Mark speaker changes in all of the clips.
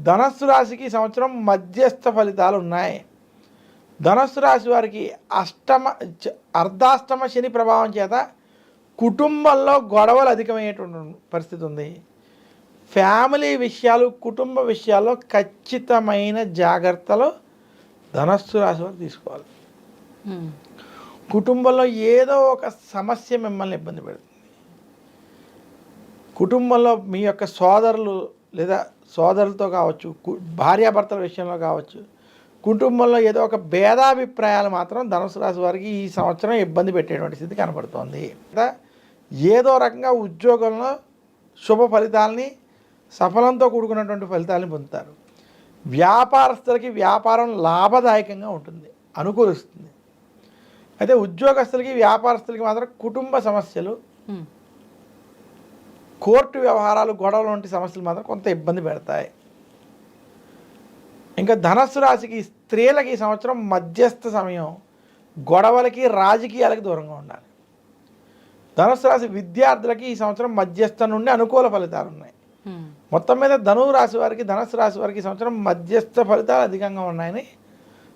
Speaker 1: ధనస్సు రాశికి ఈ సంవత్సరం మధ్యస్థ ఫలితాలు ఉన్నాయి. ధనస్సు రాశి వారికి అర్ధాష్టమ శని ప్రభావం చేత కుటుంబంలో గొడవలు అధికమయ్యేటువంటి పరిస్థితి ఉంది. ఫ్యామిలీ విషయాలు, కుటుంబ విషయాల్లో ఖచ్చితమైన జాగ్రత్తలు ధనస్సు రాశి వారు తీసుకోవాలి. కుటుంబంలో ఏదో ఒక సమస్య మిమ్మల్ని ఇబ్బంది పెడుతుంది. కుటుంబంలో మీ యొక్క సోదరులు లేదా సోదరులతో కావచ్చు, భార్యాభర్తల విషయంలో కావచ్చు, కుటుంబంలో ఏదో ఒక భేదాభిప్రాయాలు మాత్రం ధనుసు రాశి వారికి ఈ సంవత్సరం ఇబ్బంది పెట్టేటువంటి స్థితి కనబడుతోంది. ఏదో రకంగా ఉద్యోగంలో శుభ ఫలితాలని, సఫలంతో కూడుకున్నటువంటి ఫలితాలని పొందుతారు. వ్యాపారస్తులకి వ్యాపారం లాభదాయకంగా ఉంటుంది, అనుకూలిస్తుంది. అయితే ఉద్యోగస్తులకి వ్యాపారస్తులకి మాత్రం కుటుంబ సమస్యలు, కోర్టు వ్యవహారాలు, గొడవలు వంటి సమస్యలు మాత్రం కొంత ఇబ్బంది పెడతాయి. ఇంకా ధనస్సు రాశికి స్త్రీలకి ఈ సంవత్సరం మధ్యస్థ సమయం, గొడవలకి రాజకీయాలకి దూరంగా ఉండాలి. ధనుసు రాశి విద్యార్థులకి ఈ సంవత్సరం మధ్యస్థ నుండి అనుకూల ఫలితాలు ఉన్నాయి. మొత్తం మీద ధనుసు రాశి వారికి ఈ సంవత్సరం మధ్యస్థ ఫలితాలు అధికంగా ఉన్నాయని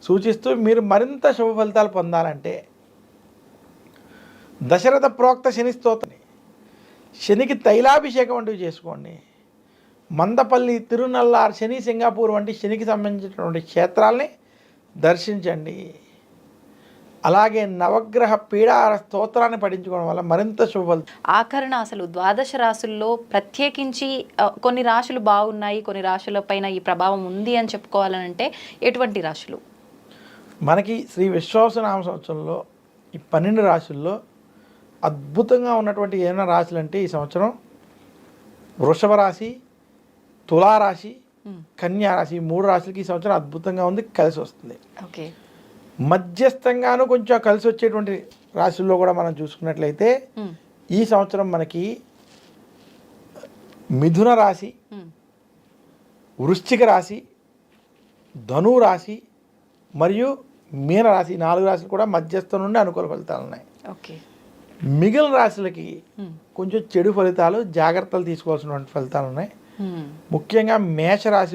Speaker 1: సూచిస్తూ, మీరు మరింత శుభ ఫలితాలు పొందాలంటే దశరథ ప్రోక్త శని స్తోత్రం, శనికి తైలాభిషేకం వంటివి చేసుకోండి. మందపల్లి, తిరునల్లార్, శని సింగాపూర్ వంటి శనికి సంబంధించినటువంటి క్షేత్రాలని దర్శించండి. అలాగే నవగ్రహ పీడార స్తోత్రాన్ని పఠించుకోవడం వల్ల మరింత శుభ.
Speaker 2: ఆఖరణ అసలు ద్వాదశ రాశుల్లో ప్రత్యేకించి కొన్ని రాశులు బాగున్నాయి, కొన్ని రాశుల పైన ఈ ప్రభావం ఉంది అని చెప్పుకోవాలనంటే ఎటువంటి రాశులు?
Speaker 1: మనకి శ్రీ విశ్వావసునామ సంవత్సరంలో ఈ 12 రాశుల్లో అద్భుతంగా ఉన్నటువంటి ఏమైనా రాశులు అంటే ఈ సంవత్సరం వృషభ రాశి, తులారాశి, కన్యా రాశి, 3 రాశులకి ఈ సంవత్సరం అద్భుతంగా ఉంది, కలిసి వస్తుంది.
Speaker 2: ఓకే.
Speaker 1: మధ్యస్థంగాను కొంచెం కలిసి వచ్చేటువంటి రాశుల్లో కూడా మనం చూసుకున్నట్లయితే ఈ సంవత్సరం మనకి మిథున రాశి, వృశ్చిక రాశి, ధను రాశి మరియు మీన రాశి, 4 రాశులు కూడా మధ్యస్థం నుండి అనుకూల ఫలితాలు ఉన్నాయి.
Speaker 2: ఓకే.
Speaker 1: మిగిలిన రాశులకి కొంచెం చెడు ఫలితాలు, జాగ్రత్తలు తీసుకోవాల్సినటువంటి ఫలితాలు ఉన్నాయి. ముఖ్యంగా మేషరాశి